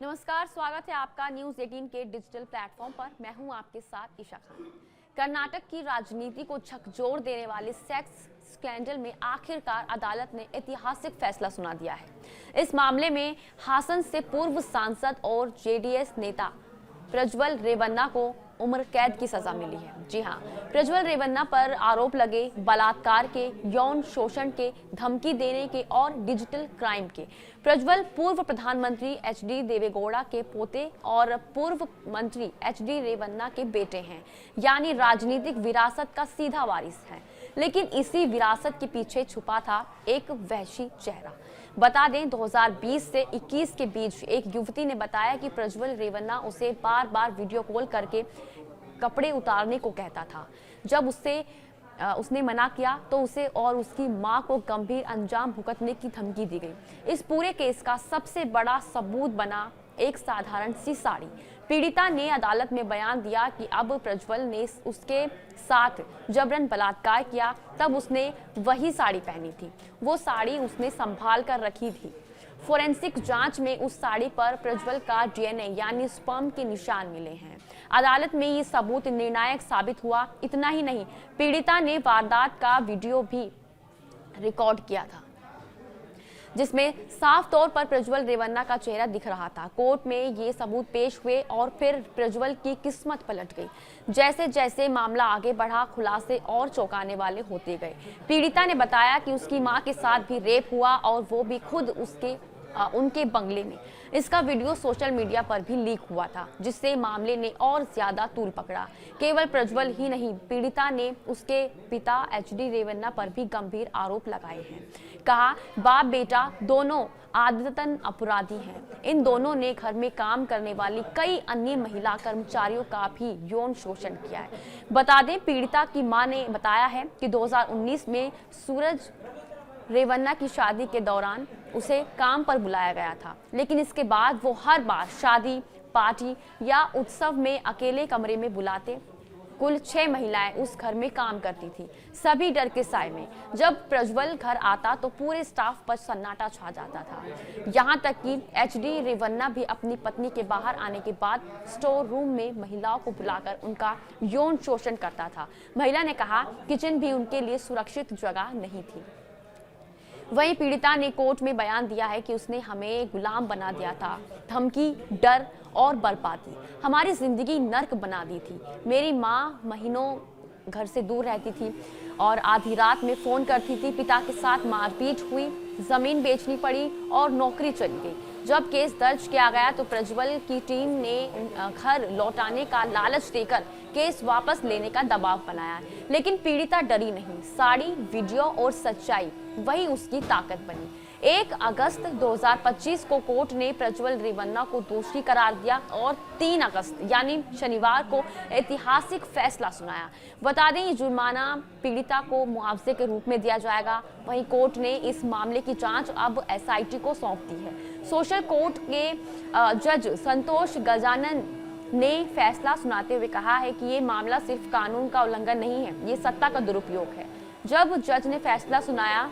नमस्कार, स्वागत है आपका न्यूज 18 के डिजिटल प्लेटफॉर्म पर। मैं हूं आपके साथ ईशा खान। कर्नाटक की राजनीति को झकझोर देने वाले सेक्स स्कैंडल में आखिरकार अदालत ने ऐतिहासिक फैसला सुना दिया है। इस मामले में हासन से पूर्व सांसद और जेडीएस नेता प्रज्वल रेवन्ना को उम्र कैद की सजा मिली है। जी हां, प्रज्वल रेवन्ना पर आरोप लगे बलात्कार के, यौन शोषण के, धमकी देने के और डिजिटल क्राइम के। प्रज्वल पूर्व प्रधानमंत्री एचडी देवेगौड़ा के पोते और पूर्व मंत्री एचडी रेवन्ना के बेटे हैं, यानी राजनीतिक विरासत का सीधा वारिस है। लेकिन इसी विरासत के पीछे छुपा था एक वहशी चेहरा। बता दें, 2020 से 21 के बीच एक युवती ने बताया कि प्रज्वल रेवन्ना उसे बार बार वीडियो कॉल करके कपड़े उतारने को कहता था। जब उसने मना किया तो उसे और उसकी मां को गंभीर अंजाम भुगतने की धमकी दी गई। इस पूरे केस का सबसे बड़ा सबूत बना एक साधारण सी साड़ी। पीड़िता ने अदालत में बयान दिया कि अब प्रज्वल ने उसके साथ जबरन बलात्कार किया, तब उसने वही साड़ी पहनी थी। वो साड़ी उसने संभाल कर रखी थी। फोरेंसिक जांच में उस साड़ी पर प्रज्वल का डीएनए यानी स्पर्म के निशान मिले हैं। अदालत में ये सबूत निर्णायक साबित हुआ। इतना ही नहीं, पीड़िता ने वारदात का वीडियो भी रिकॉर्ड किया था, जिसमें साफ तौर पर प्रज्वल रेवन्ना का चेहरा दिख रहा था। कोर्ट में ये सबूत पेश हुए और फिर प्रज्वल की किस्मत पलट गई। जैसे जैसे मामला आगे बढ़ा, खुलासे और चौंकाने वाले होते गए। पीड़िता ने बताया कि उसकी मां के साथ भी रेप हुआ और वो भी खुद उनके बंगले में। इसका वीडियो सोशल मीडिया पर भी लीक हुआ था, जिससे मामले ने और ज्यादा तूल पकड़ा। केवल प्रज्वल ही नहीं, पीड़िता ने उसके पिता एचडी रेवन्ना पर भी गंभीर आरोप लगाए हैं। कहा, बाप बेटा दोनों आदतन अपराधी हैं। इन दोनों ने घर में काम करने वाली कई अन्य महिला कर्मचारियों का भी यौन शोषण किया है। बता दें, पीड़िता की मां ने बताया है कि 2019 में सूरज रेवन्ना की शादी के दौरान उसे काम पर बुलाया गया था, लेकिन इसके बाद वो हर बार शादी, पार्टी या उत्सव में अकेले कमरे में बुलाते। कुल 6 महिलाएं उस घर में काम करती थी, सभी डर के साए में। जब प्रज्वल घर आता तो पूरे स्टाफ पर सन्नाटा छा जाता था। यहाँ तक कि एचडी रेवन्ना भी अपनी पत्नी के बाहर आने के बाद स्टोर रूम में महिलाओं को बुलाकर उनका यौन शोषण करता था। महिला ने कहा, किचन भी उनके लिए सुरक्षित जगह नहीं थी। वहीं पीड़िता ने कोर्ट में बयान दिया है कि उसने हमें गुलाम बना दिया था, धमकी, डर और बर्बादी, हमारी जिंदगी नर्क बना दी थी। मेरी माँ महीनों घर से दूर रहती थी और आधी रात में फोन करती थी। पिता के साथ मारपीट हुई, जमीन बेचनी पड़ी और नौकरी चली गई। जब केस दर्ज किया गया तो प्रज्वल की टीम ने घर लौटाने का लालच देकर केस वापस लेने का दबाव बनाया, लेकिन पीड़िता डरी नहीं। साड़ी, वीडियो और सच्चाई वही उसकी ताकत बनी। 1 अगस्त 2025 को कोर्ट ने प्रज्वल रेवन्ना को दोषी करार दिया और 3 अगस्त यानी शनिवार को ऐतिहासिक फैसला सुनाया। बता दें, ये जुर्माना पीड़िता को मुआवजे के रूप में दिया जाएगा। वहीं कोर्ट ने इस मामले की जांच अब एसआईटी को सौंप दी है। सोशल कोर्ट के जज संतोष गजानन ने फैसला सुनाते हुए कहा है कि ये मामला सिर्फ कानून का उल्लंघन नहीं है, ये सत्ता का दुरुपयोग है। जब जज ने फैसला सुनाया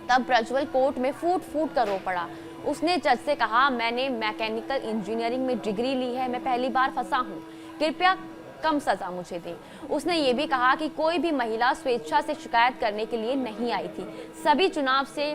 तब प्रज्वल कोर्ट में फूट फूट कर रो पड़ा। उसने जज से कहा, मैंने मैकेनिकल इंजीनियरिंग में डिग्री ली है, मैं पहली बार फंसा हूँ, कृपया कम सजा मुझे दे। उसने ये भी कहा कि कोई भी महिला स्वेच्छा से शिकायत करने के लिए नहीं आई थी। सभी चुनाव से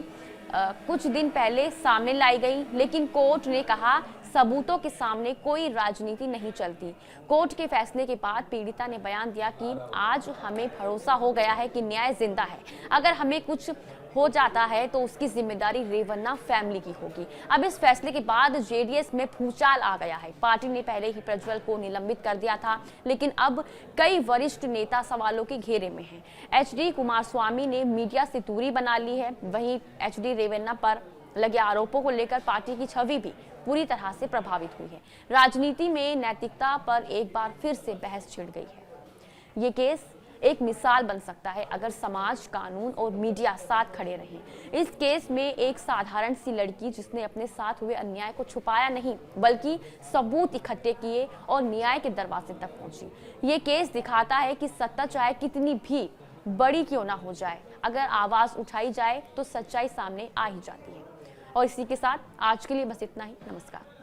कुछ दिन पहले सामने लाई गई, लेकिन कोर्ट ने कहा सबूतों के सामने कोई राजनीति नहीं चलती। कोर्ट के फैसले के बाद पीड़िता ने बयान दिया कि आज हमें भरोसा हो गया है कि न्याय जिंदा है। अगर हमें कुछ हो जाता है तो उसकी जिम्मेदारी रेवन्ना फैमिली की होगी। अब इस फैसले के बाद जेडीएस में भूचाल आ गया है। पार्टी ने पहले ही प्रज्वल को निलंबित कर दिया था, लेकिन अब कई वरिष्ठ नेता सवालों के घेरे में हैं। एचडी कुमारस्वामी ने मीडिया से दूरी बना ली है। वहीं एचडी रेवन्ना पर लगे आरोपों को लेकर पार्टी की छवि भी पूरी तरह से प्रभावित हुई है। राजनीति में नैतिकता पर एक बार फिर से बहस छिड़ गई है। ये केस एक मिसाल बन सकता है अगर समाज, कानून और मीडिया साथ खड़े रहें। इस केस में एक साधारण सी लड़की जिसने अपने साथ हुए अन्याय को छुपाया नहीं, बल्कि सबूत इकट्ठे किए और न्याय के दरवाजे तक पहुंची। ये केस दिखाता है कि सत्ता चाहे कितनी भी बड़ी क्यों ना हो जाए, अगर आवाज उठाई जाए तो सच्चाई सामने आ ही जाती है। और इसी के साथ आज के लिए बस इतना ही। नमस्कार।